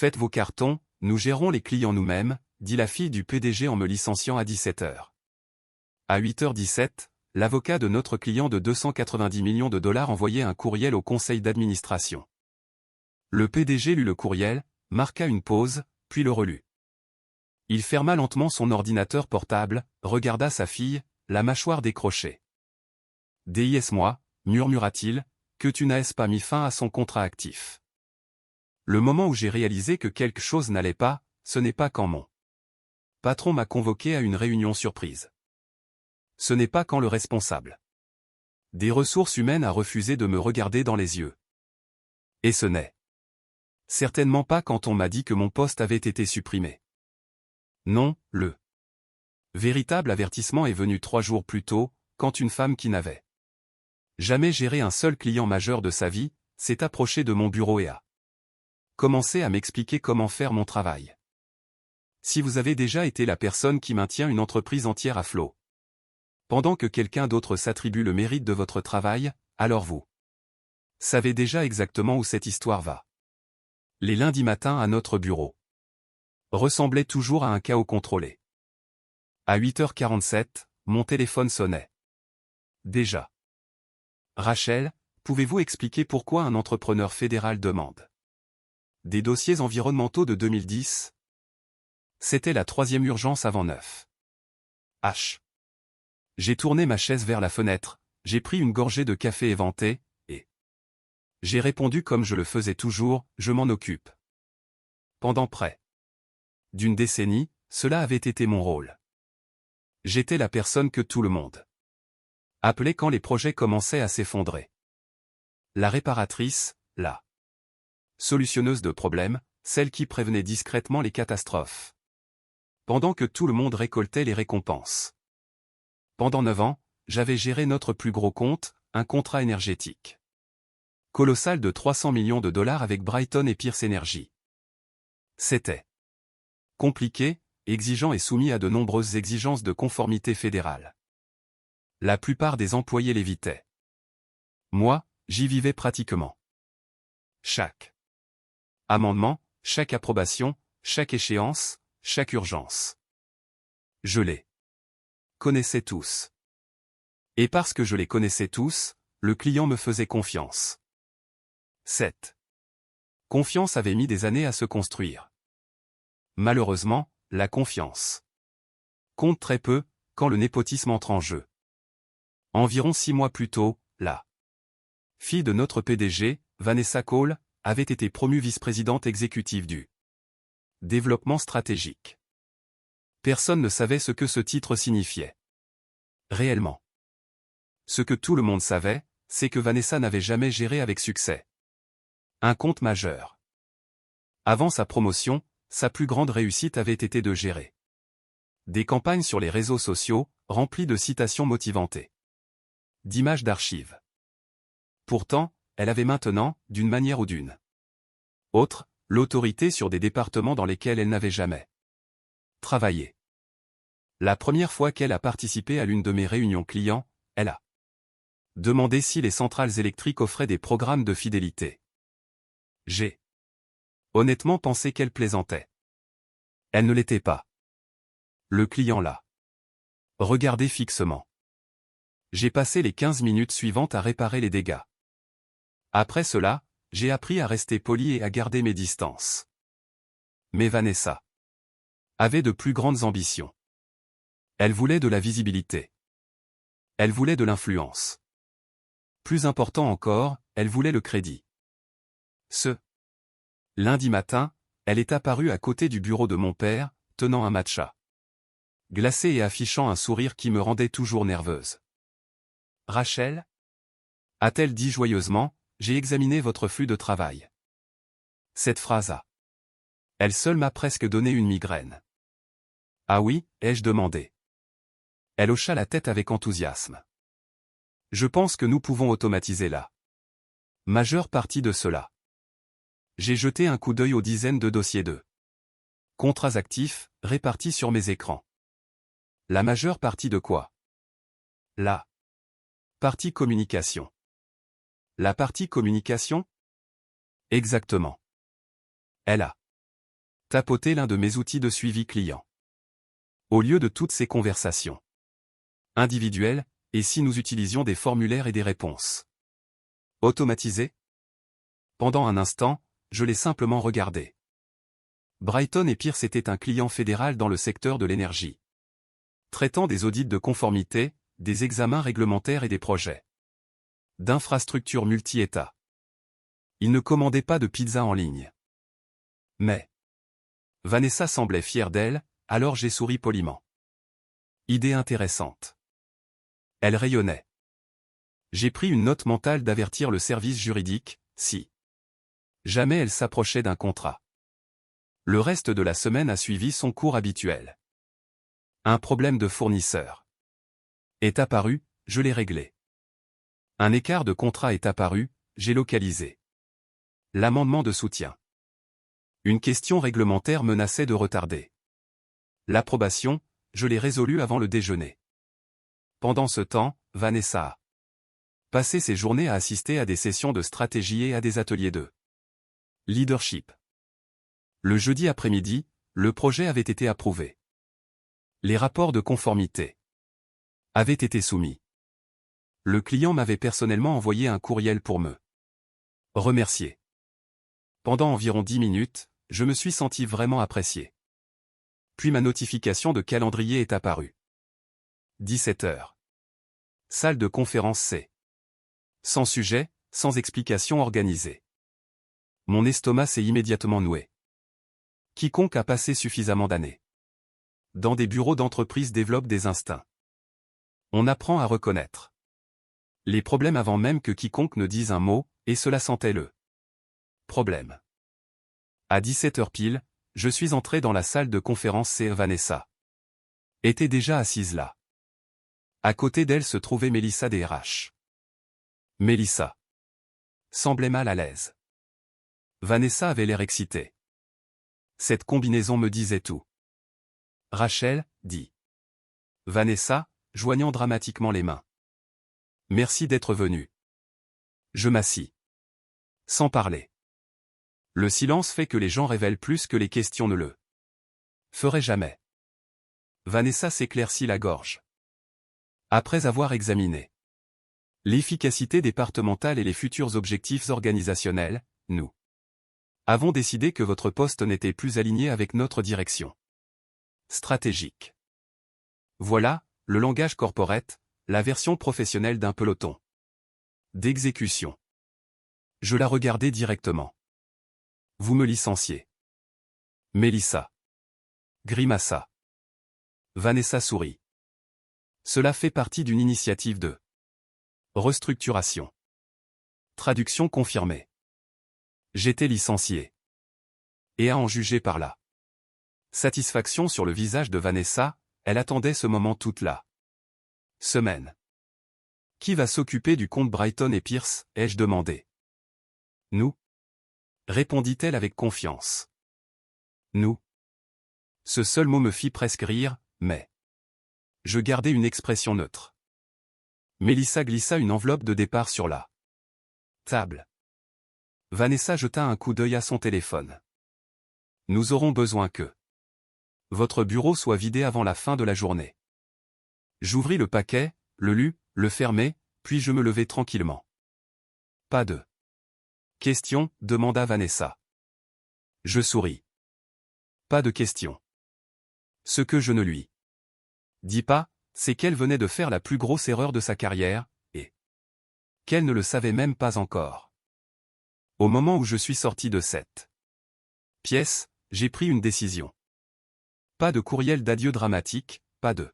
Faites vos cartons, nous gérons les clients nous-mêmes, dit la fille du PDG en me licenciant à 17h. À 8h17, l'avocat de notre client de 290 millions de dollars envoyait un courriel au conseil d'administration. Le PDG lut le courriel, marqua une pause, puis le relut. Il ferma lentement son ordinateur portable, regarda sa fille, la mâchoire décrochée. « Dis-moi, murmura-t-il, que tu n'as pas mis fin à son contrat actif. » Le moment où j'ai réalisé que quelque chose n'allait pas, ce n'est pas quand mon patron m'a convoqué à une réunion surprise. Ce n'est pas quand le responsable des ressources humaines a refusé de me regarder dans les yeux. Et ce n'est certainement pas quand on m'a dit que mon poste avait été supprimé. Non, le véritable avertissement est venu 3 jours plus tôt, quand une femme qui n'avait jamais géré un seul client majeur de sa vie, s'est approchée de mon bureau et a commencé à m'expliquer comment faire mon travail. Si vous avez déjà été la personne qui maintient une entreprise entière à flot, pendant que quelqu'un d'autre s'attribue le mérite de votre travail, alors vous savez déjà exactement où cette histoire va. Les lundis matins à notre bureau ressemblaient toujours à un chaos contrôlé. À 8h47, mon téléphone sonnait. Déjà. Rachel, pouvez-vous expliquer pourquoi un entrepreneur fédéral demande des dossiers environnementaux de 2010? C'était la 3e urgence avant 9. J'ai tourné ma chaise vers la fenêtre, j'ai pris une gorgée de café éventé, et j'ai répondu comme je le faisais toujours, je m'en occupe. Pendant près d'une décennie, cela avait été mon rôle. J'étais la personne que tout le monde appelait quand les projets commençaient à s'effondrer. La réparatrice, la solutionneuse de problèmes, celle qui prévenait discrètement les catastrophes. Pendant que tout le monde récoltait les récompenses. Pendant 9 ans, j'avais géré notre plus gros compte, un contrat énergétique colossal de 300 millions de dollars avec Brighton et Pierce Energy. C'était compliqué, exigeant et soumis à de nombreuses exigences de conformité fédérale. La plupart des employés l'évitaient. Moi, j'y vivais pratiquement. Chaque amendement, chaque approbation, chaque échéance, chaque urgence. Je les connaissais tous. Et parce que je les connaissais tous, le client me faisait confiance. Cette confiance avait mis des années à se construire. Malheureusement, la confiance compte très peu, quand le népotisme entre en jeu. Environ 6 mois plus tôt, la fille de notre PDG, Vanessa Cole, avait été promue vice-présidente exécutive du développement stratégique. Personne ne savait ce que ce titre signifiait. Réellement. Ce que tout le monde savait, c'est que Vanessa n'avait jamais géré avec succès un compte majeur. Avant sa promotion, sa plus grande réussite avait été de gérer des campagnes sur les réseaux sociaux, remplies de citations motivantes et d'images d'archives. Pourtant, elle avait maintenant, d'une manière ou d'une autre, l'autorité sur des départements dans lesquels elle n'avait jamais travaillé. La première fois qu'elle a participé à l'une de mes réunions clients, elle a demandé si les centrales électriques offraient des programmes de fidélité. J'ai honnêtement pensé qu'elle plaisantait. Elle ne l'était pas. Le client l'a regardé fixement. J'ai passé les 15 minutes suivantes à réparer les dégâts. Après cela, j'ai appris à rester poli et à garder mes distances. Mais Vanessa avait de plus grandes ambitions. Elle voulait de la visibilité. Elle voulait de l'influence. Plus important encore, elle voulait le crédit. Ce lundi matin, elle est apparue à côté du bureau de mon père, tenant un matcha glacé et affichant un sourire qui me rendait toujours nerveuse. « Rachel ?» a-t-elle dit joyeusement, « J'ai examiné votre flux de travail. » Cette phrase a elle seule m'a presque donné une migraine. « Ah oui ?» ai-je demandé. Elle hocha la tête avec enthousiasme. « Je pense que nous pouvons automatiser la majeure partie de cela. » J'ai jeté un coup d'œil aux dizaines de dossiers de contrats actifs, répartis sur mes écrans. La majeure partie de quoi? La partie communication. La partie communication? Exactement. Elle a Tapoter l'un de mes outils de suivi client. Au lieu de toutes ces conversations individuelles, et si nous utilisions des formulaires et des réponses automatisées? Pendant un instant, je l'ai simplement regardé. Brighton & Pearce était un client fédéral dans le secteur de l'énergie, traitant des audits de conformité, des examens réglementaires et des projets d'infrastructures multi-États. Il ne commandait pas de pizza en ligne. Mais Vanessa semblait fière d'elle, alors j'ai souri poliment. Idée intéressante. Elle rayonnait. J'ai pris une note mentale d'avertir le service juridique, si jamais elle s'approchait d'un contrat. Le reste de la semaine a suivi son cours habituel. Un problème de fournisseur est apparu, je l'ai réglé. Un écart de contrat est apparu, j'ai localisé l'amendement de soutien. Une question réglementaire menaçait de retarder l'approbation, je l'ai résolue avant le déjeuner. Pendant ce temps, Vanessa a passé ses journées à assister à des sessions de stratégie et à des ateliers de leadership. Le jeudi après-midi, le projet avait été approuvé. Les rapports de conformité avaient été soumis. Le client m'avait personnellement envoyé un courriel pour me remercier. Pendant environ 10 minutes, je me suis senti vraiment apprécié. Puis ma notification de calendrier est apparue. 17 heures. Salle de conférence C. Sans sujet, sans explication organisée. Mon estomac s'est immédiatement noué. Quiconque a passé suffisamment d'années dans des bureaux d'entreprise développe des instincts. On apprend à reconnaître les problèmes avant même que quiconque ne dise un mot, et cela sentait le problème. À 17 heures pile, je suis entré dans la salle de conférence et Vanessa était déjà assise là. À côté d'elle se trouvait Mélissa des RH. Mélissa semblait mal à l'aise. Vanessa avait l'air excitée. Cette combinaison me disait tout. Rachel, dit Vanessa, joignant dramatiquement les mains. Merci d'être venue. Je m'assis. Sans parler. Le silence fait que les gens révèlent plus que les questions ne le feraient jamais. Vanessa s'éclaircit la gorge. Après avoir examiné l'efficacité départementale et les futurs objectifs organisationnels, nous avons décidé que votre poste n'était plus aligné avec notre direction stratégique. Voilà, le langage corporate, la version professionnelle d'un peloton d'exécution. Je la regardai directement. Vous me licenciez. Mélissa grimaça. Vanessa sourit. Cela fait partie d'une initiative de restructuration. Traduction confirmée. J'étais licencié. Et à en juger par la satisfaction sur le visage de Vanessa, elle attendait ce moment toute la semaine. Qui va s'occuper du compte Brighton & Pearce, ai-je demandé. Nous, répondit-elle avec confiance. Nous. Ce seul mot me fit presque rire, mais je gardai une expression neutre. Mélissa glissa une enveloppe de départ sur la table. Vanessa jeta un coup d'œil à son téléphone. Nous aurons besoin que votre bureau soit vidé avant la fin de la journée. J'ouvris le paquet, le lus, le fermai, puis je me levai tranquillement. Pas de question, demanda Vanessa. Je souris. Pas de question. Ce que je ne lui dis pas, c'est qu'elle venait de faire la plus grosse erreur de sa carrière, et qu'elle ne le savait même pas encore. Au moment où je suis sorti de cette pièce, j'ai pris une décision. Pas de courriel d'adieu dramatique, pas de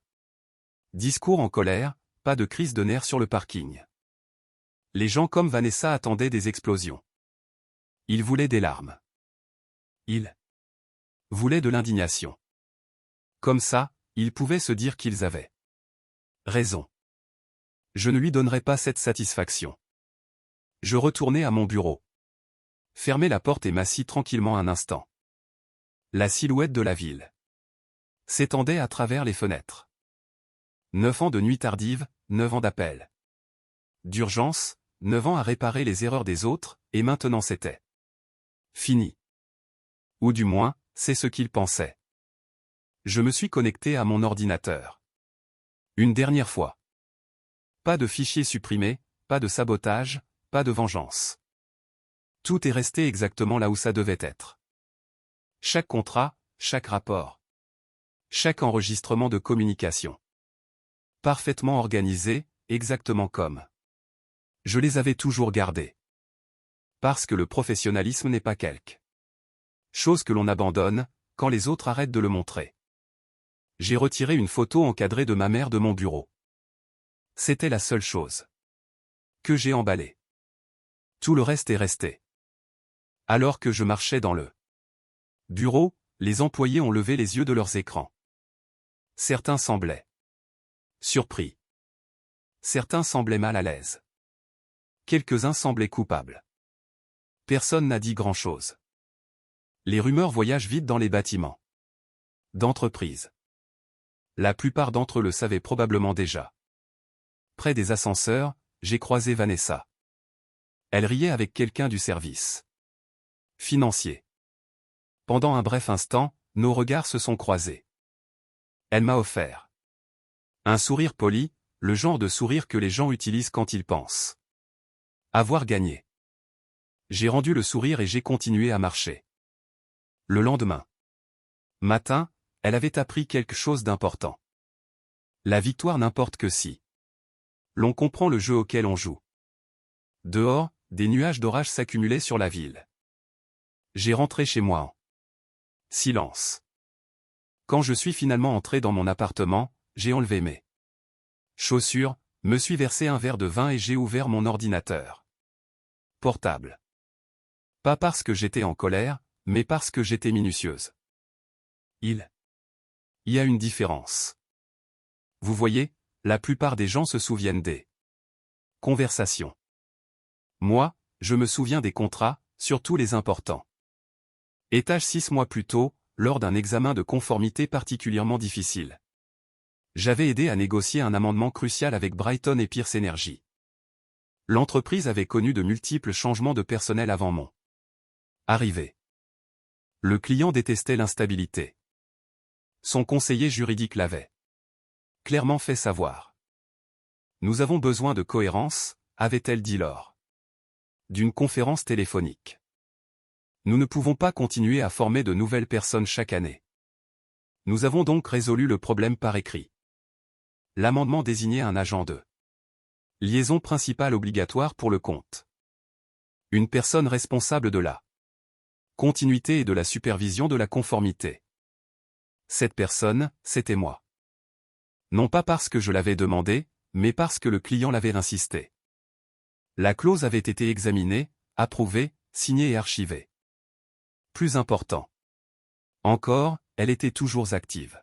discours en colère, pas de crise de nerfs sur le parking. Les gens comme Vanessa attendaient des explosions. Ils voulaient des larmes. Ils voulaient de l'indignation. Comme ça, ils pouvaient se dire qu'ils avaient raison. Je ne lui donnerai pas cette satisfaction. Je retournai à mon bureau. Fermai la porte et m'assis tranquillement un instant. La silhouette de la ville s'étendait à travers les fenêtres. 9 ans de nuit tardive, 9 ans d'appel d'urgence, 9 ans à réparer les erreurs des autres, et maintenant c'était fini. Ou du moins, c'est ce qu'il pensait. Je me suis connecté à mon ordinateur. Une dernière fois. Pas de fichier supprimé, pas de sabotage, pas de vengeance. Tout est resté exactement là où ça devait être. Chaque contrat, chaque rapport. Chaque enregistrement de communication. Parfaitement organisé, exactement comme. Je les avais toujours gardés. Parce que le professionnalisme n'est pas quelque chose que l'on abandonne, quand les autres arrêtent de le montrer. J'ai retiré une photo encadrée de ma mère de mon bureau. C'était la seule chose que j'ai emballée. Tout le reste est resté. Alors que je marchais dans le bureau, les employés ont levé les yeux de leurs écrans. Certains semblaient surpris. Certains semblaient mal à l'aise. Quelques-uns semblaient coupables. Personne n'a dit grand-chose. Les rumeurs voyagent vite dans les bâtiments d'entreprise. La plupart d'entre eux le savaient probablement déjà. Près des ascenseurs, j'ai croisé Vanessa. Elle riait avec quelqu'un du service financier. Pendant un bref instant, nos regards se sont croisés. Elle m'a offert un sourire poli, le genre de sourire que les gens utilisent quand ils pensent avoir gagné. J'ai rendu le sourire et j'ai continué à marcher. Le lendemain matin, elle avait appris quelque chose d'important. La victoire n'importe que si l'on comprend le jeu auquel on joue. Dehors, des nuages d'orage s'accumulaient sur la ville. J'ai rentré chez moi en silence. Quand je suis finalement entré dans mon appartement, j'ai enlevé mes chaussures, me suis versé un verre de vin et j'ai ouvert mon ordinateur portable. Pas parce que j'étais en colère, mais parce que j'étais minutieuse. Il y a une différence. Vous voyez, la plupart des gens se souviennent des conversations. Moi, je me souviens des contrats, surtout les importants. Étage 6 mois plus tôt, lors d'un examen de conformité particulièrement difficile. J'avais aidé à négocier un amendement crucial avec Brighton et Pierce Energy. L'entreprise avait connu de multiples changements de personnel avant mon arrivée. Le client détestait l'instabilité. Son conseiller juridique l'avait clairement fait savoir. Nous avons besoin de cohérence, avait-elle dit lors d'une conférence téléphonique. Nous ne pouvons pas continuer à former de nouvelles personnes chaque année. Nous avons donc résolu le problème par écrit. L'amendement désignait un agent de liaison principale obligatoire pour le compte. Une personne responsable de la continuité et de la supervision de la conformité. Cette personne, c'était moi. Non pas parce que je l'avais demandé, mais parce que le client l'avait insisté. La clause avait été examinée, approuvée, signée et archivée. Plus important encore, elle était toujours active.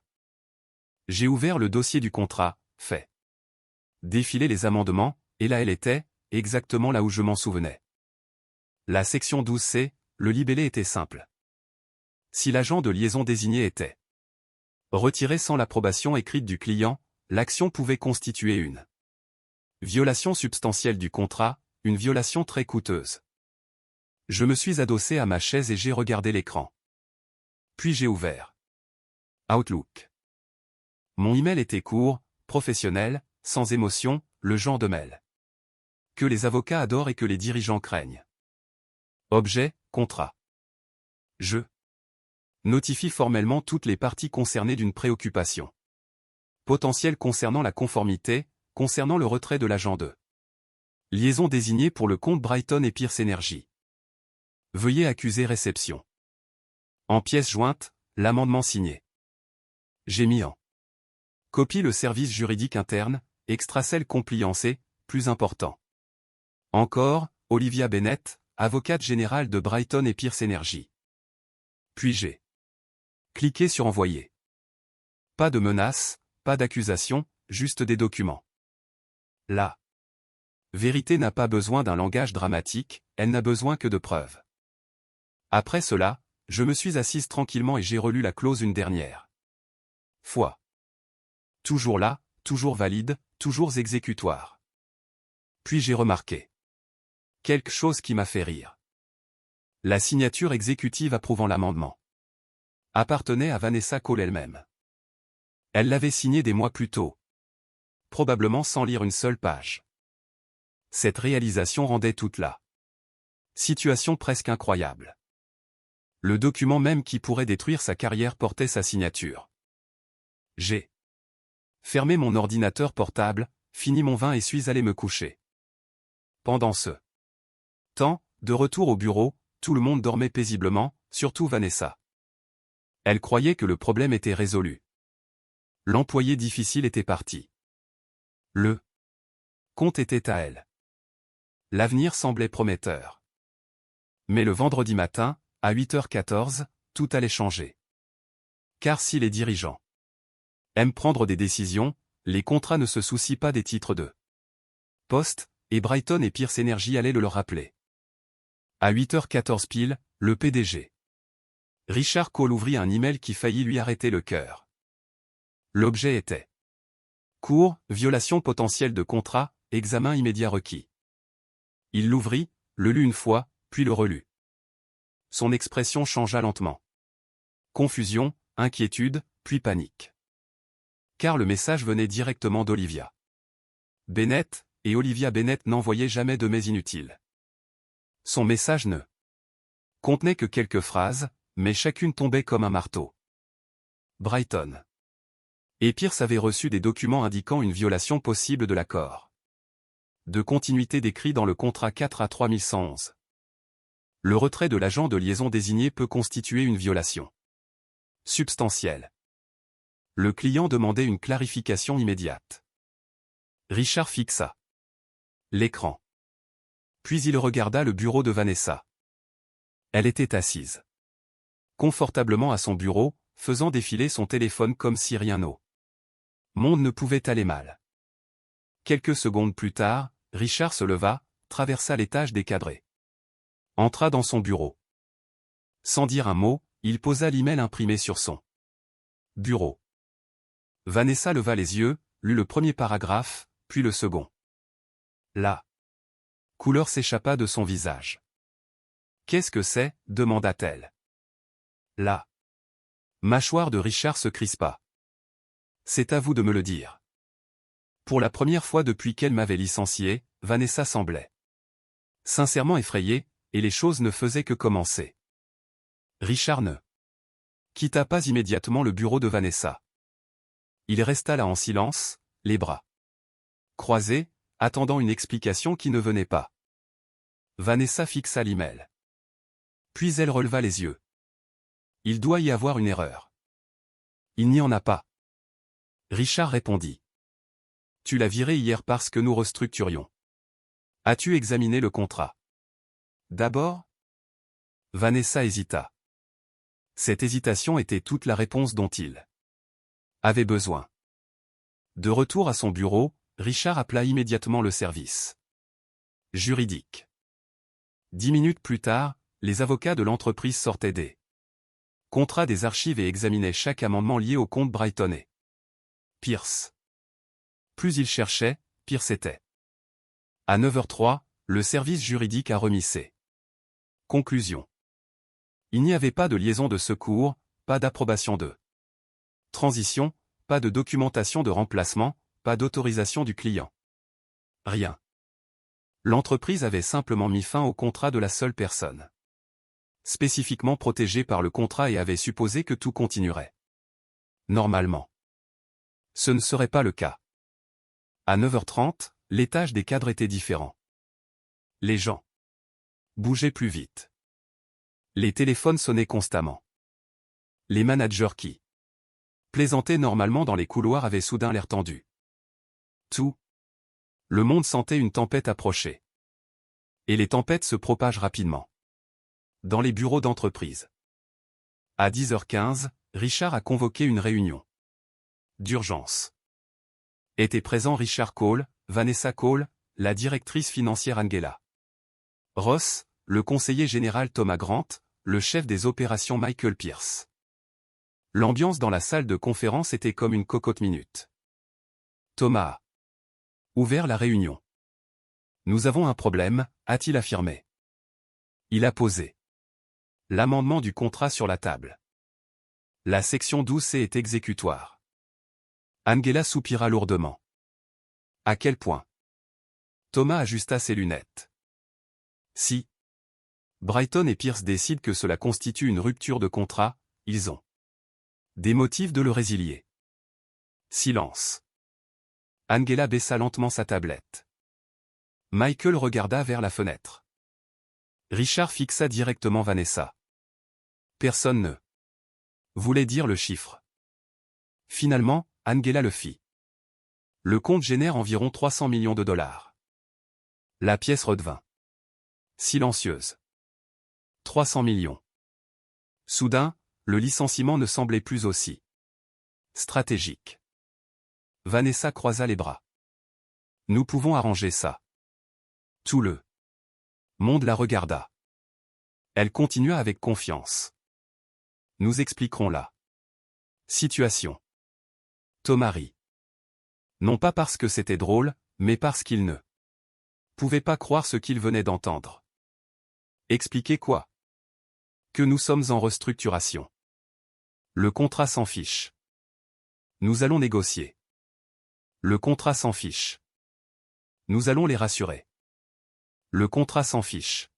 J'ai ouvert le dossier du contrat, fait défiler les amendements, et là elle était, exactement là où je m'en souvenais. La section 12C, le libellé était simple. Si l'agent de liaison désigné était retiré sans l'approbation écrite du client, l'action pouvait constituer une violation substantielle du contrat, une violation très coûteuse. Je me suis adossé à ma chaise et j'ai regardé l'écran. Puis j'ai ouvert Outlook. Mon email était court, professionnel, sans émotion, le genre de mail que les avocats adorent et que les dirigeants craignent. Objet, contrat. Je notifie formellement toutes les parties concernées d'une préoccupation potentielle concernant la conformité, concernant le retrait de l'agent de liaison désigné pour le compte Brighton et Pierce Energy. Veuillez accuser réception. En pièce jointe, l'amendement signé. J'ai mis en copie le service juridique interne, extracel compliance et, plus important encore, Olivia Bennett, avocate générale de Brighton et Pierce Energy. Puis j'ai cliqué sur envoyer. Pas de menaces, pas d'accusation, juste des documents. La vérité n'a pas besoin d'un langage dramatique, elle n'a besoin que de preuves. Après cela, je me suis assise tranquillement et j'ai relu la clause une dernière fois. Toujours là, toujours valide, toujours exécutoire. Puis j'ai remarqué quelque chose qui m'a fait rire. La signature exécutive approuvant l'amendement. appartenait à Vanessa Cole elle-même. Elle l'avait signé des mois plus tôt. Probablement sans lire une seule page. Cette réalisation rendait toute la situation presque incroyable. Le document même qui pourrait détruire sa carrière portait sa signature. J'ai fermé mon ordinateur portable, fini mon vin et suis allé me coucher. Pendant ce temps, de retour au bureau, tout le monde dormait paisiblement, surtout Vanessa. Elle croyait que le problème était résolu. L'employé difficile était parti. Le compte était à elle. L'avenir semblait prometteur. Mais le vendredi matin, à 8h14, tout allait changer. Car si les dirigeants aiment prendre des décisions, les contrats ne se soucient pas des titres de poste, et Brighton et Pierce Energy allaient le leur rappeler. À 8h14 pile, le PDG Richard Cole ouvrit un email qui faillit lui arrêter le cœur. L'objet était court, violation potentielle de contrat, examen immédiat requis. Il l'ouvrit, le lut une fois, puis le relut. Son expression changea lentement. Confusion, inquiétude, puis panique. Car le message venait directement d'Olivia Bennett, et Olivia Bennett n'envoyait jamais de mails inutiles. Son message ne contenait que quelques phrases, mais chacune tombait comme un marteau. Brighton et Pierce avaient reçu des documents indiquant une violation possible de l'accord de continuité décrit dans le contrat 4 à 3111. Le retrait de l'agent de liaison désigné peut constituer une violation substantielle. Le client demandait une clarification immédiate. Richard fixa l'écran. Puis il regarda le bureau de Vanessa. Elle était assise confortablement à son bureau, faisant défiler son téléphone comme si rien au monde ne pouvait aller mal. Quelques secondes plus tard, Richard se leva, traversa l'étage décadré. Entra dans son bureau. Sans dire un mot, il posa l'email imprimé sur son bureau. Vanessa leva les yeux, lut le premier paragraphe, puis le second. La couleur s'échappa de son visage. « Qu'est-ce que c'est » demanda-t-elle. La mâchoire de Richard se crispa. « C'est à vous de me le dire. » Pour la première fois depuis qu'elle m'avait licencié, Vanessa semblait sincèrement effrayée, et les choses ne faisaient que commencer. Richard ne quitta pas immédiatement le bureau de Vanessa. Il resta là en silence, les bras croisés, attendant une explication qui ne venait pas. Vanessa fixa l'email. Puis elle releva les yeux. Il doit y avoir une erreur. Il n'y en a pas. Richard répondit. Tu l'as viré hier parce que nous restructurions. As-tu examiné le contrat? D'abord? Vanessa hésita. Cette hésitation était toute la réponse dont il avait besoin. De retour à son bureau, Richard appela immédiatement le service juridique. 10 minutes plus tard, les avocats de l'entreprise sortaient des contrats des archives et examinaient chaque amendement lié au compte Brighton et Pierce. Plus ils cherchaient, pire c'était. À 9h03, le service juridique a remis ses conclusions. Il n'y avait pas de liaison de secours, pas d'approbation de transition, pas de documentation de remplacement, pas d'autorisation du client. Rien. L'entreprise avait simplement mis fin au contrat de la seule personne spécifiquement protégée par le contrat et avait supposé que tout continuerait normalement. Ce ne serait pas le cas. À 9h30, l'étage des cadres était différent. Les gens bougeaient plus vite. Les téléphones sonnaient constamment. Les managers qui plaisantaient normalement dans les couloirs avaient soudain l'air tendu. Tout le monde sentait une tempête approcher. Et les tempêtes se propagent rapidement. Dans les bureaux d'entreprise. À 10h15, Richard a convoqué une réunion d'urgence. Étaient présents Richard Cole, Vanessa Cole, la directrice financière Angela Ross, le conseiller général Thomas Grant, le chef des opérations Michael Pierce. L'ambiance dans la salle de conférence était comme une cocotte minute. Thomas a ouvert la réunion. Nous avons un problème, a-t-il affirmé. Il a posé l'amendement du contrat sur la table. La section 12C est exécutoire. Angela soupira lourdement. À quel point? Thomas ajusta ses lunettes. Si Brighton et Pierce décident que cela constitue une rupture de contrat, ils ont des motifs de le résilier. Silence. Angela baissa lentement sa tablette. Michael regarda vers la fenêtre. Richard fixa directement Vanessa. Personne ne voulait dire le chiffre. Finalement, Angela le fit. Le compte génère environ 300 millions de dollars. La pièce redevint silencieuse. 300 millions. Soudain, le licenciement ne semblait plus aussi stratégique. Vanessa croisa les bras. Nous pouvons arranger ça. Tout le monde la regarda. Elle continua avec confiance. Nous expliquerons la situation. Thomas rit. Non pas parce que c'était drôle, mais parce qu'il ne pouvait pas croire ce qu'il venait d'entendre. Expliquer quoi? Que nous sommes en restructuration. Le contrat s'en fiche. Nous allons négocier. Le contrat s'en fiche. Nous allons les rassurer. Le contrat s'en fiche.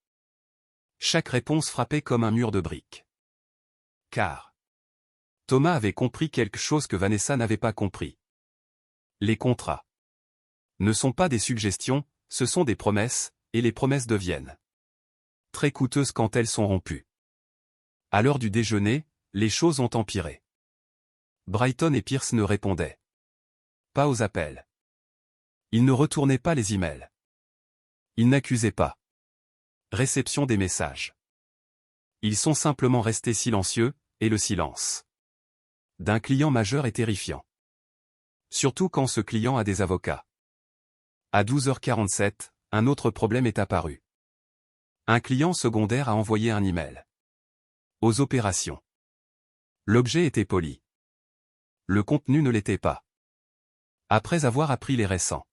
Chaque réponse frappait comme un mur de briques. Car Thomas avait compris quelque chose que Vanessa n'avait pas compris. Les contrats ne sont pas des suggestions, ce sont des promesses, et les promesses deviennent très coûteuses quand elles sont rompues. À l'heure du déjeuner, les choses ont empiré. Brighton et Pierce ne répondaient pas aux appels. Ils ne retournaient pas les emails. Ils n'accusaient pas réception des messages. Ils sont simplement restés silencieux, et le silence d'un client majeur est terrifiant. Surtout quand ce client a des avocats. À 12h47, un autre problème est apparu. Un client secondaire a envoyé un email aux opérations. L'objet était poli. Le contenu ne l'était pas. Après avoir appris les récents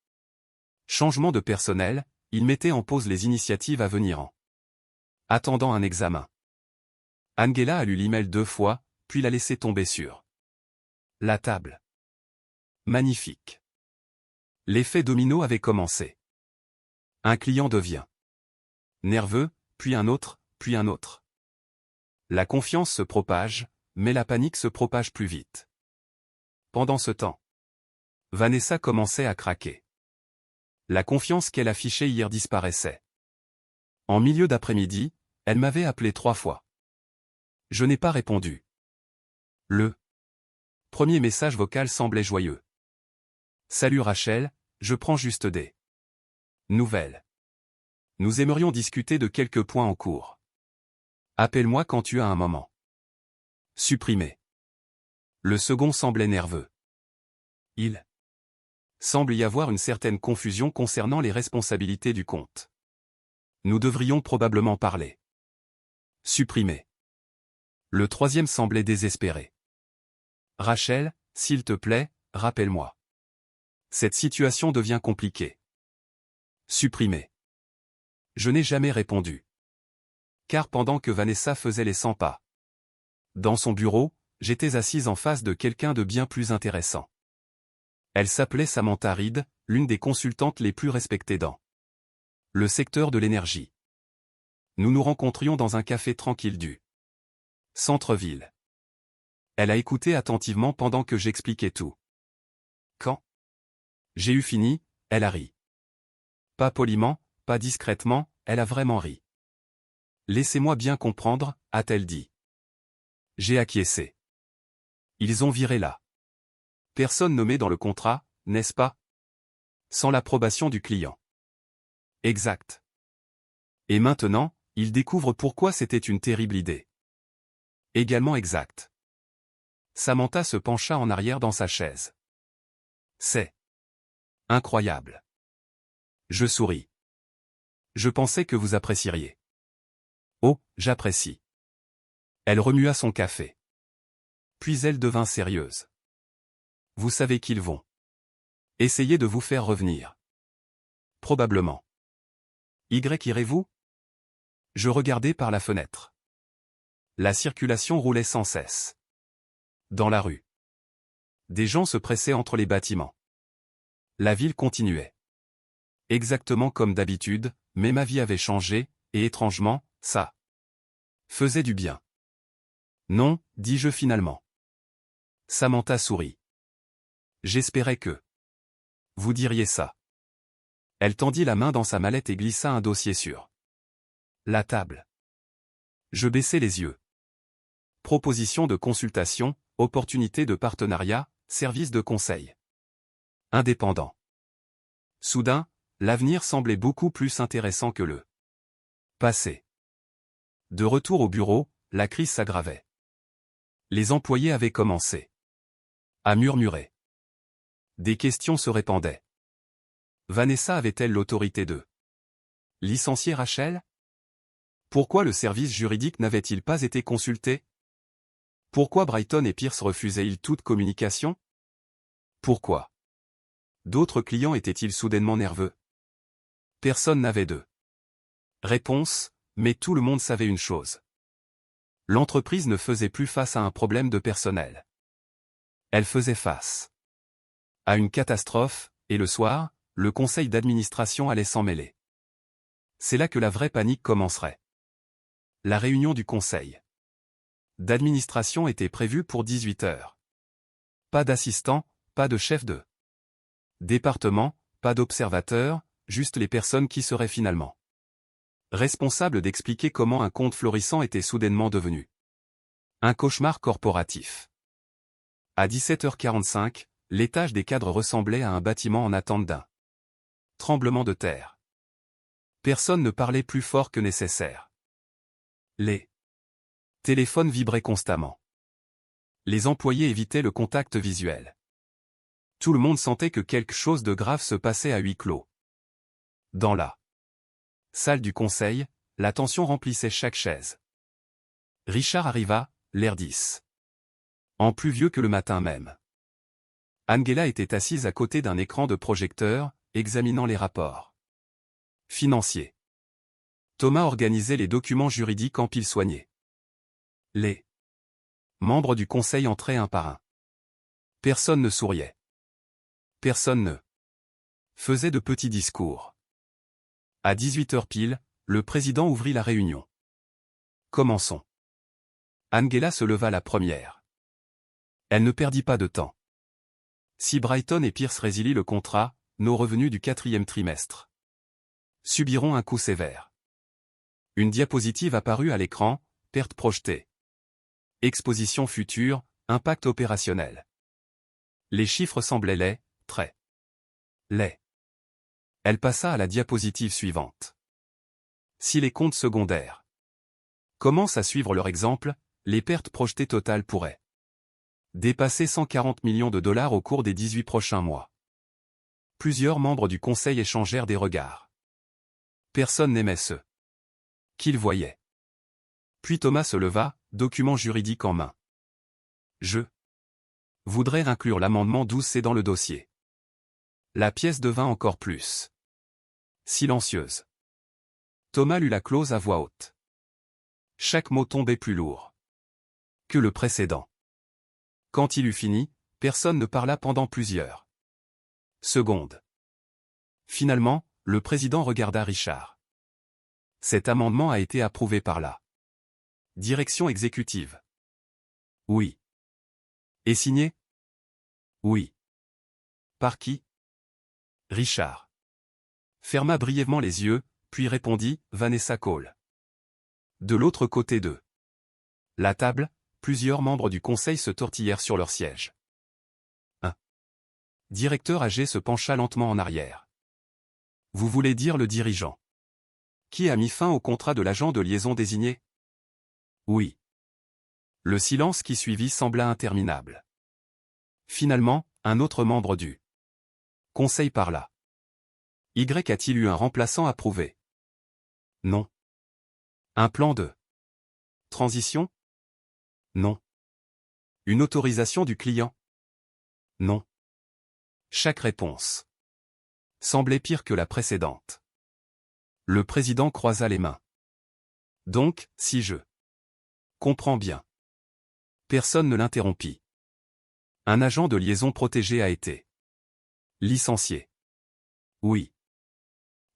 changements de personnel, il mettait en pause les initiatives à venir en attendant un examen. Angela a lu l'email 2 fois, puis l'a laissé tomber sur la table. Magnifique. L'effet domino avait commencé. Un client devient nerveux, puis un autre, puis un autre. La confiance se propage, mais la panique se propage plus vite. Pendant ce temps, Vanessa commençait à craquer. La confiance qu'elle affichait hier disparaissait. En milieu d'après-midi, elle m'avait appelé 3 fois. Je n'ai pas répondu. Le premier message vocal semblait joyeux. Salut Rachel, je prends juste des nouvelles. Nous aimerions discuter de quelques points en cours. Appelle-moi quand tu as un moment. Supprimé. Le second semblait nerveux. Il semble y avoir une certaine confusion concernant les responsabilités du compte. Nous devrions probablement parler. Supprimé. Le troisième semblait désespéré. Rachel, s'il te plaît, rappelle-moi. Cette situation devient compliquée. Supprimé. Je n'ai jamais répondu. Car pendant que Vanessa faisait les 100 pas dans son bureau, j'étais assise en face de quelqu'un de bien plus intéressant. Elle s'appelait Samantha Reed, l'une des consultantes les plus respectées dans le secteur de l'énergie. Nous nous rencontrions dans un café tranquille du centre-ville. Elle a écouté attentivement pendant que j'expliquais tout. Quand j'ai eu fini, elle a ri. Pas poliment, pas discrètement, elle a vraiment ri. Laissez-moi bien comprendre, a-t-elle dit. J'ai acquiescé. Ils ont viré la personne nommée dans le contrat, n'est-ce pas? Sans l'approbation du client. Exact. Et maintenant, ils découvrent pourquoi c'était une terrible idée. Également exact. Samantha se pencha en arrière dans sa chaise. C'est incroyable. Je souris. Je pensais que vous apprécieriez. Oh, j'apprécie. Elle remua son café. Puis elle devint sérieuse. Vous savez qu'ils vont essayer de vous faire revenir. Probablement. Irez-vous? Je regardais par la fenêtre. La circulation roulait sans cesse. Dans la rue. Des gens se pressaient entre les bâtiments. La ville continuait. Exactement comme d'habitude, mais ma vie avait changé, et étrangement, ça faisait du bien. Non, dis-je finalement. Samantha sourit. J'espérais que vous diriez ça. Elle tendit la main dans sa mallette et glissa un dossier sur la table. Je baissai les yeux. Proposition de consultation, opportunité de partenariat, service de conseil. Indépendant. Soudain, l'avenir semblait beaucoup plus intéressant que le passé. De retour au bureau, la crise s'aggravait. Les employés avaient commencé à murmurer. Des questions se répandaient. Vanessa avait-elle l'autorité de licencier Rachel? Pourquoi le service juridique n'avait-il pas été consulté? Pourquoi Brighton et Pierce refusaient-ils toute communication? Pourquoi d'autres clients étaient-ils soudainement nerveux? Personne n'avait de réponse, mais tout le monde savait une chose. L'entreprise ne faisait plus face à un problème de personnel. Elle faisait face à une catastrophe, et le soir, le conseil d'administration allait s'en mêler. C'est là que la vraie panique commencerait. La réunion du conseil d'administration était prévue pour 18 heures. Pas d'assistant, pas de chef de département, pas d'observateur, juste les personnes qui seraient finalement responsables d'expliquer comment un compte florissant était soudainement devenu un cauchemar corporatif. À 17h45, l'étage des cadres ressemblait à un bâtiment en attente d'un tremblement de terre. Personne ne parlait plus fort que nécessaire. Les téléphones vibraient constamment. Les employés évitaient le contact visuel. Tout le monde sentait que quelque chose de grave se passait à huis clos. Dans la salle du conseil, la tension remplissait chaque chaise. Richard arriva, l'air 10 ans plus vieux que le matin même. Angela était assise à côté d'un écran de projecteur, examinant les rapports financiers. Thomas organisait les documents juridiques en pile soignée. Les membres du conseil entraient un par un. Personne ne souriait. Personne ne faisait de petits discours. À 18h pile, le président ouvrit la réunion. Commençons. Angela se leva la première. Elle ne perdit pas de temps. Si Brighton et Pierce résilient le contrat, nos revenus du 4e trimestre subiront un coup sévère. Une diapositive apparut à l'écran, perte projetée. Exposition future, impact opérationnel. Les chiffres semblaient laids, très laids. Elle passa à la diapositive suivante. Si les comptes secondaires commencent à suivre leur exemple, les pertes projetées totales pourraient dépasser 140 millions de dollars au cours des 18 prochains mois. Plusieurs membres du conseil échangèrent des regards. Personne n'aimait ce qu'ils voyaient. Puis Thomas se leva, document juridique en main. Je voudrais inclure l'amendement 12C dans le dossier. La pièce devint encore plus silencieuse. Thomas lut la clause à voix haute. Chaque mot tombait plus lourd que le précédent. Quand il eut fini, personne ne parla pendant plusieurs secondes. Finalement, le président regarda Richard. Cet amendement a été approuvé par la direction exécutive. Oui. Et signé? Oui. Par qui? Richard ferma brièvement les yeux, puis répondit, Vanessa Cole. De l'autre côté de la table, plusieurs membres du conseil se tortillèrent sur leur siège. Un directeur âgé se pencha lentement en arrière. Vous voulez dire le dirigeant qui a mis fin au contrat de l'agent de liaison désigné? Oui. Le silence qui suivit sembla interminable. Finalement, un autre membre du conseil parla. Y a-t-il eu un remplaçant approuvé? Non. Un plan de transition? Non. Une autorisation du client? Non. Chaque réponse semblait pire que la précédente. Le président croisa les mains. Donc, si je comprends bien. Personne ne l'interrompit. Un agent de liaison protégé a été licencié. Oui.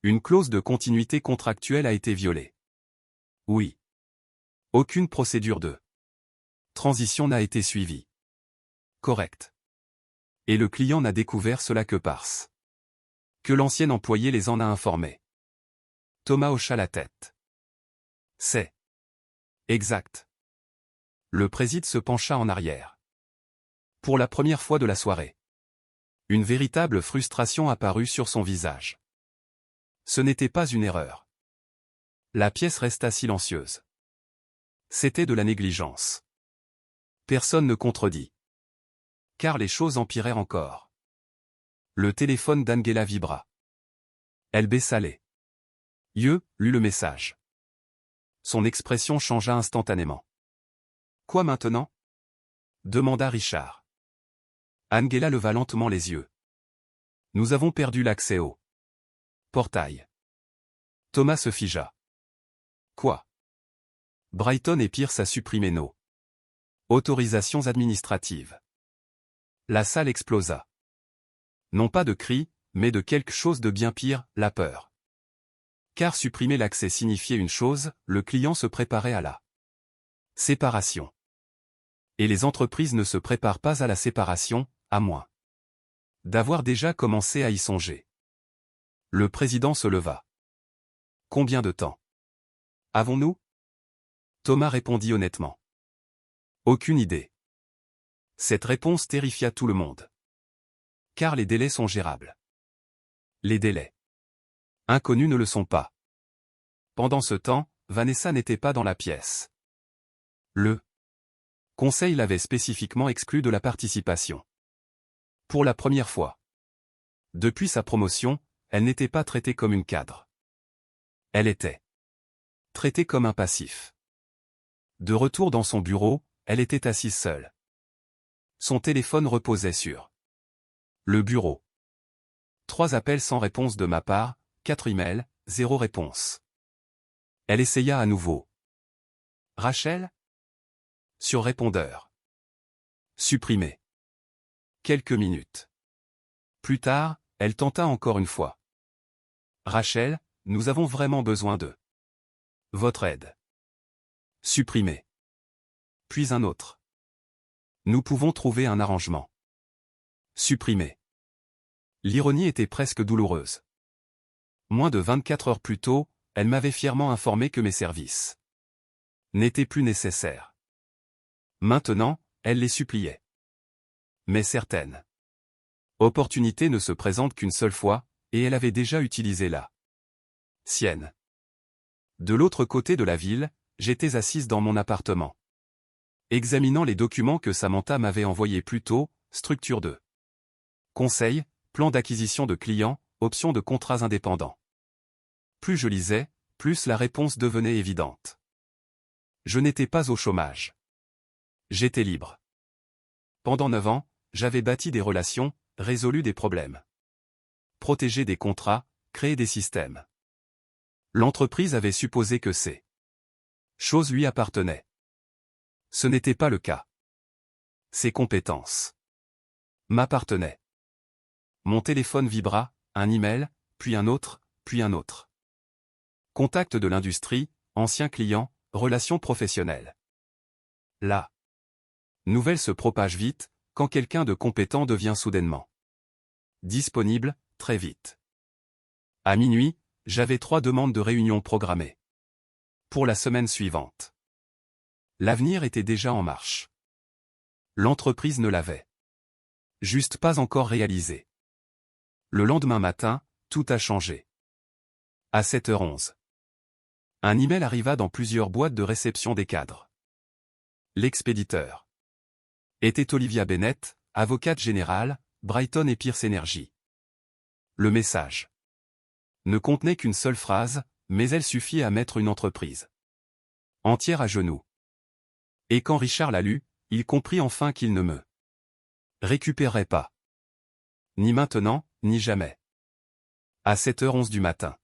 Une clause de continuité contractuelle a été violée. Oui. Aucune procédure de transition n'a été suivie. Correct. Et le client n'a découvert cela que parce que l'ancien employé les en a informés. Thomas hocha la tête. C'est exact. Le président se pencha en arrière. Pour la première fois de la soirée, une véritable frustration apparut sur son visage. Ce n'était pas une erreur. La pièce resta silencieuse. C'était de la négligence. Personne ne contredit. Car les choses empirèrent encore. Le téléphone d'Angela vibra. Elle baissa les yeux, lut le message. Son expression changea instantanément. Quoi maintenant? Demanda Richard. Angela leva lentement les yeux. Nous avons perdu l'accès au portail. Thomas se figea. Quoi? Brighton et Pierce a supprimé nos autorisations administratives. La salle explosa. Non pas de cris, mais de quelque chose de bien pire, la peur. Car supprimer l'accès signifiait une chose, le client se préparait à la séparation. Et les entreprises ne se préparent pas à la séparation, à moins d'avoir déjà commencé à y songer. Le président se leva. Combien de temps avons-nous? Thomas répondit honnêtement. Aucune idée. Cette réponse terrifia tout le monde. Car les délais sont gérables. Les délais inconnus ne le sont pas. Pendant ce temps, Vanessa n'était pas dans la pièce. Le conseil l'avait spécifiquement exclue de la participation. Pour la première fois. Depuis sa promotion, elle n'était pas traitée comme une cadre. Elle était traitée comme un passif. De retour dans son bureau, elle était assise seule. Son téléphone reposait sur le bureau. 3 appels sans réponse de ma part, 4 emails, 0 réponse. Elle essaya à nouveau. Rachel? Sur répondeur. Supprimé. Quelques minutes plus tard, elle tenta encore une fois. Rachel, nous avons vraiment besoin de votre aide. Supprimé. Puis un autre. Nous pouvons trouver un arrangement. Supprimé. L'ironie était presque douloureuse. Moins de 24 heures plus tôt, elle m'avait fièrement informé que mes services n'étaient plus nécessaires. Maintenant, elle les suppliait. Mais certaines opportunités ne se présentent qu'une seule fois, et elle avait déjà utilisé la sienne. De l'autre côté de la ville, j'étais assise dans mon appartement. Examinant les documents que Samantha m'avait envoyés plus tôt, structure de conseil, plan d'acquisition de clients, option de contrats indépendants. Plus je lisais, plus la réponse devenait évidente. Je n'étais pas au chômage. J'étais libre. Pendant 9 ans, j'avais bâti des relations, résolu des problèmes. Protégé des contrats, créé des systèmes. L'entreprise avait supposé que ces choses lui appartenaient. Ce n'était pas le cas. Ses compétences m'appartenaient. Mon téléphone vibra, un email, puis un autre, puis un autre. Contact de l'industrie, ancien client, relations professionnelles. La nouvelle se propage vite, quand quelqu'un de compétent devient soudainement disponible, très vite. À minuit, j'avais 3 demandes de réunion programmées. Pour la semaine suivante. L'avenir était déjà en marche. L'entreprise ne l'avait juste pas encore réalisé. Le lendemain matin, tout a changé. À 7h11. Un email arriva dans plusieurs boîtes de réception des cadres. L'expéditeur était Olivia Bennett, avocate générale, Brighton et Pierce Energy. Le message ne contenait qu'une seule phrase, mais elle suffit à mettre une entreprise entière à genoux. Et quand Richard la lut, il comprit enfin qu'il ne me récupérerait pas. Ni maintenant, ni jamais. À 7h11 du matin.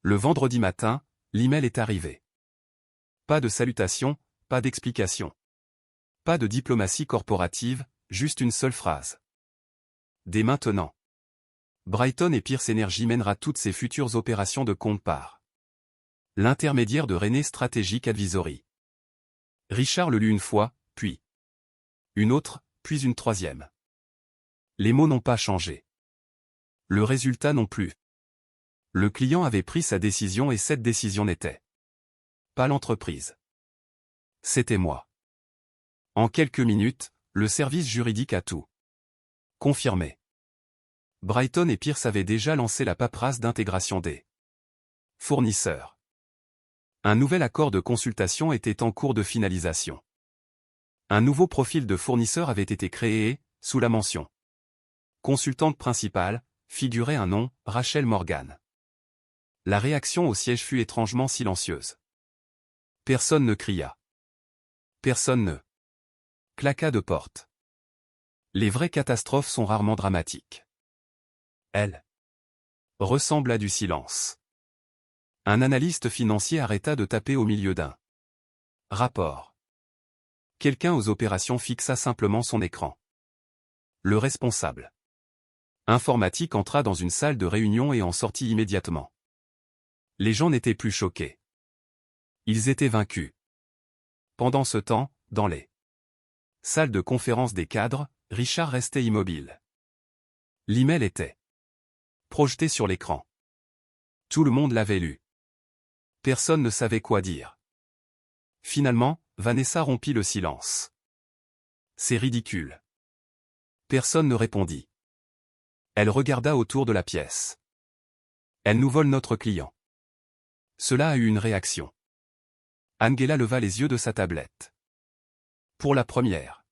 Le vendredi matin, l'email est arrivé. Pas de salutation, pas d'explication. Pas de diplomatie corporative, juste une seule phrase. Dès maintenant. Brighton et Pierce Energy mènera toutes ses futures opérations de compte par l'intermédiaire de René Strategic Advisory. Richard le lut une fois, puis une autre, puis une troisième. Les mots n'ont pas changé. Le résultat non plus. Le client avait pris sa décision et cette décision n'était pas l'entreprise. C'était moi. En quelques minutes, le service juridique a tout confirmé. Brighton et Pierce avaient déjà lancé la paperasse d'intégration des fournisseurs. Un nouvel accord de consultation était en cours de finalisation. Un nouveau profil de fournisseur avait été créé et, sous la mention consultante principale, figurait un nom, Rachel Morgan. La réaction au siège fut étrangement silencieuse. Personne ne cria. Personne ne claqua de porte. Les vraies catastrophes sont rarement dramatiques. Elles ressemblent à du silence. Un analyste financier arrêta de taper au milieu d'un rapport. Quelqu'un aux opérations fixa simplement son écran. Le responsable informatique entra dans une salle de réunion et en sortit immédiatement. Les gens n'étaient plus choqués. Ils étaient vaincus. Pendant ce temps, dans les salles de conférence des cadres, Richard restait immobile. L'email était projeté sur l'écran. Tout le monde l'avait lu. Personne ne savait quoi dire. Finalement, Vanessa rompit le silence. C'est ridicule. Personne ne répondit. Elle regarda autour de la pièce. Elle nous vole notre client. Cela a eu une réaction. Angela leva les yeux de sa tablette. Pour la première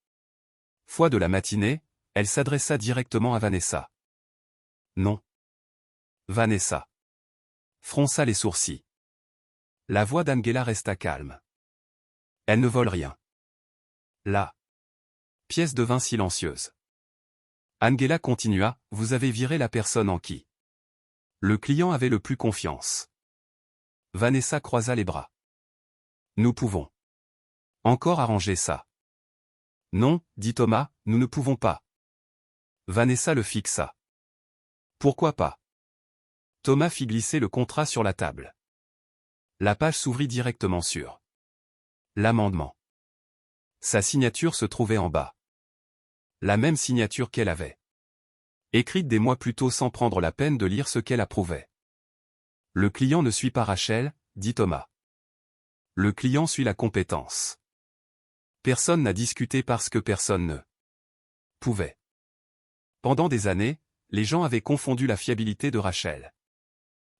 fois de la matinée, elle s'adressa directement à Vanessa. Non. Vanessa fronça les sourcils. La voix d'Angela resta calme. Elle ne vole rien. La pièce devint silencieuse. Angela continua, vous avez viré la personne en qui le client avait le plus confiance. Vanessa croisa les bras. Nous pouvons encore arranger ça. Non, dit Thomas, nous ne pouvons pas. Vanessa le fixa. Pourquoi pas? Thomas fit glisser le contrat sur la table. La page s'ouvrit directement sur l'amendement. Sa signature se trouvait en bas. La même signature qu'elle avait écrite des mois plus tôt sans prendre la peine de lire ce qu'elle approuvait. Le client ne suit pas Rachel, dit Thomas. Le client suit la compétence. Personne n'a discuté parce que personne ne pouvait. Pendant des années, les gens avaient confondu la fiabilité de Rachel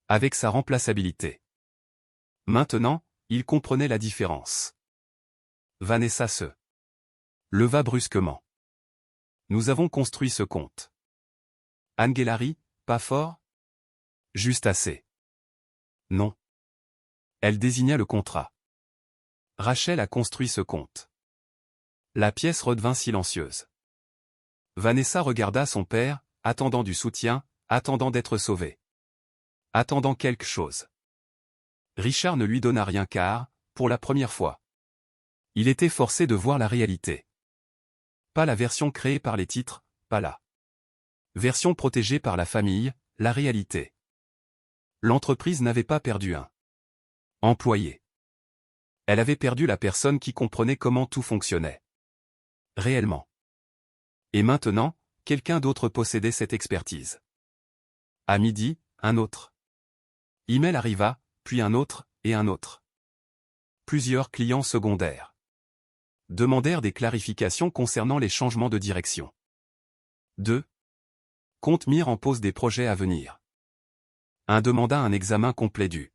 avec sa remplaçabilité. Maintenant, ils comprenaient la différence. Vanessa se leva brusquement. Nous avons construit ce compte. Angela rit, pas fort? Juste assez. Non. Elle désigna le contrat. Rachel a construit ce compte. La pièce redevint silencieuse. Vanessa regarda son père, attendant du soutien, attendant d'être sauvé. Attendant quelque chose. Richard ne lui donna rien car, pour la première fois, il était forcé de voir la réalité. Pas la version créée par les titres, pas la version protégée par la famille, la réalité. L'entreprise n'avait pas perdu un employé. Elle avait perdu la personne qui comprenait comment tout fonctionnait. Réellement. Et maintenant, quelqu'un d'autre possédait cette expertise. À midi, un autre email arriva, puis un autre, et un autre. Plusieurs clients secondaires demandèrent des clarifications concernant les changements de direction. 2. Compte Mir en pose des projets à venir. 1 demanda un examen complet du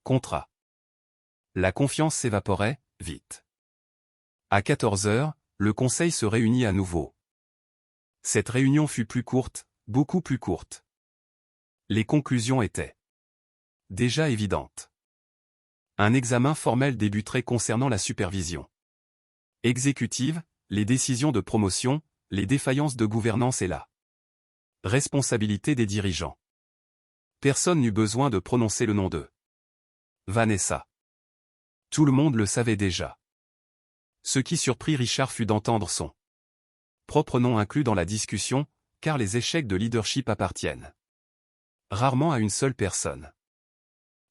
contrat. La confiance s'évaporait, vite. À 14 heures, le conseil se réunit à nouveau. Cette réunion fut plus courte, beaucoup plus courte. Les conclusions étaient déjà évidentes. Un examen formel débuterait concernant la supervision exécutive, les décisions de promotion, les défaillances de gouvernance et la responsabilité des dirigeants. Personne n'eut besoin de prononcer le nom de Vanessa. Tout le monde le savait déjà. Ce qui surprit Richard fut d'entendre son propre nom inclus dans la discussion, car les échecs de leadership appartiennent rarement à une seule personne.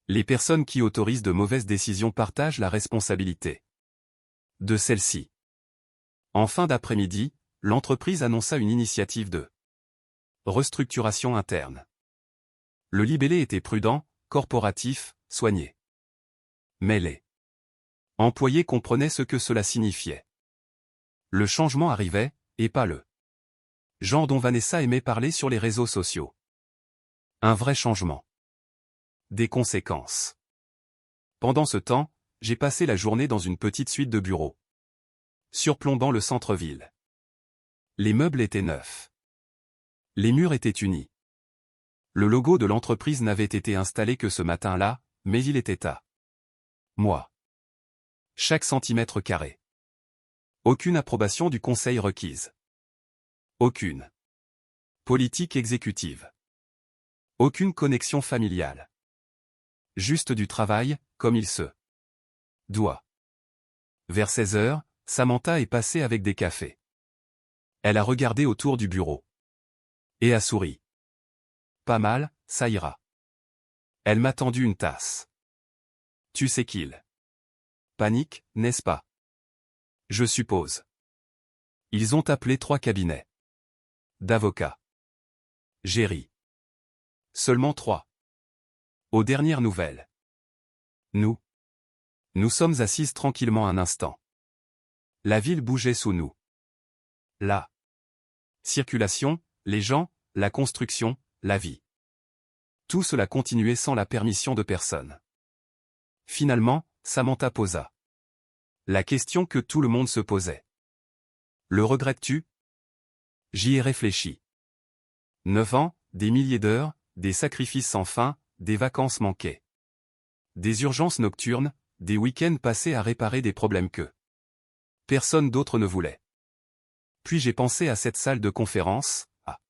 Les personnes qui autorisent de mauvaises décisions partagent la responsabilité de celles-ci. En fin d'après-midi, l'entreprise annonça une initiative de restructuration interne. Le libellé était prudent, corporatif, soigné. Mais les employés comprenaient ce que cela signifiait. Le changement arrivait, et pas le genre dont Vanessa aimait parler sur les réseaux sociaux. Un vrai changement. Des conséquences. Pendant ce temps, j'ai passé la journée dans une petite suite de bureaux, surplombant le centre-ville. Les meubles étaient neufs. Les murs étaient unis. Le logo de l'entreprise n'avait été installé que ce matin-là, mais il était à moi. Chaque centimètre carré. Aucune approbation du conseil requise. Aucune politique exécutive. Aucune connexion familiale. Juste du travail, comme il se doit. Vers 16 heures, Samantha est passée avec des cafés. Elle a regardé autour du bureau. Et a souri. Pas mal, ça ira. Elle m'a tendu une tasse. Tu sais qu'il panique, n'est-ce pas? Je suppose. Ils ont appelé 3 cabinets d'avocats. J'ai ri. Seulement 3. Aux dernières nouvelles. Nous sommes assises tranquillement un instant. La ville bougeait sous nous. La circulation, les gens, la construction, la vie. Tout cela continuait sans la permission de personne. Finalement, Samantha posa la question que tout le monde se posait. Le regrettes-tu? J'y ai réfléchi. 9 ans, des milliers d'heures, des sacrifices sans fin, des vacances manquées. Des urgences nocturnes, des week-ends passés à réparer des problèmes que personne d'autre ne voulait. Puis j'ai pensé à cette salle de conférence, à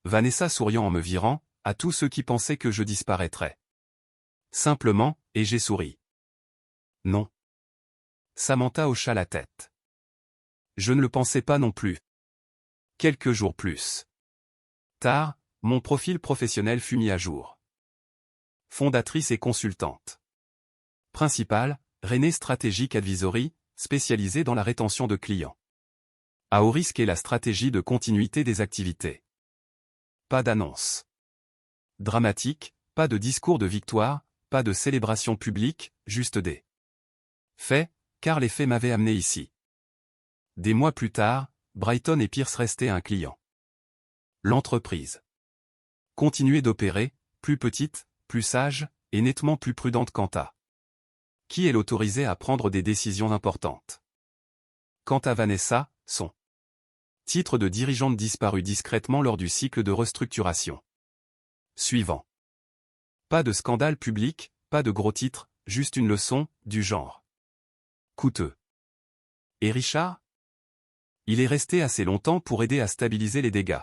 Vanessa souriant en me virant, à tous ceux qui pensaient que je disparaîtrais. Simplement, et j'ai souri. Non. Samantha hocha la tête. Je ne le pensais pas non plus. Quelques jours plus tard, mon profil professionnel fut mis à jour. Fondatrice et consultante principale, Renée Strategic Advisory, spécialisée dans la rétention de clients. À haut risque et la stratégie de continuité des activités. Pas d'annonce dramatique, pas de discours de victoire, pas de célébration publique, juste des faits, car les faits m'avaient amené ici. Des mois plus tard, Brighton et Pierce restaient un client. L'entreprise continuait d'opérer, plus petite, plus sage, et nettement plus prudente quant à qui elle autorisait à prendre des décisions importantes. Quant à Vanessa, son titre de dirigeante disparut discrètement lors du cycle de restructuration suivant. Pas de scandale public, pas de gros titres, juste une leçon, du genre coûteux. Et Richard? Il est resté assez longtemps pour aider à stabiliser les dégâts.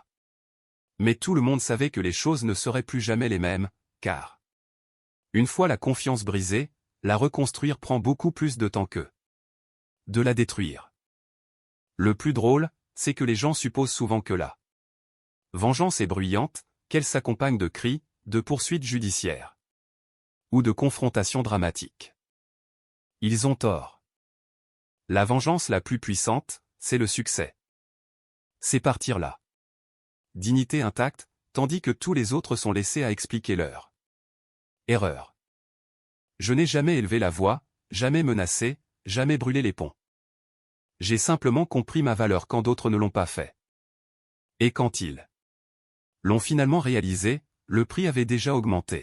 Mais tout le monde savait que les choses ne seraient plus jamais les mêmes, car une fois la confiance brisée, la reconstruire prend beaucoup plus de temps que de la détruire. Le plus drôle, c'est que les gens supposent souvent que la vengeance est bruyante, qu'elle s'accompagne de cris, de poursuites judiciaires ou de confrontations dramatiques. Ils ont tort. La vengeance la plus puissante, c'est le succès. C'est partir là. Dignité intacte, tandis que tous les autres sont laissés à expliquer leur erreur. Je n'ai jamais élevé la voix, jamais menacé, jamais brûlé les ponts. J'ai simplement compris ma valeur quand d'autres ne l'ont pas fait. Et quand ils l'ont finalement réalisé, le prix avait déjà augmenté.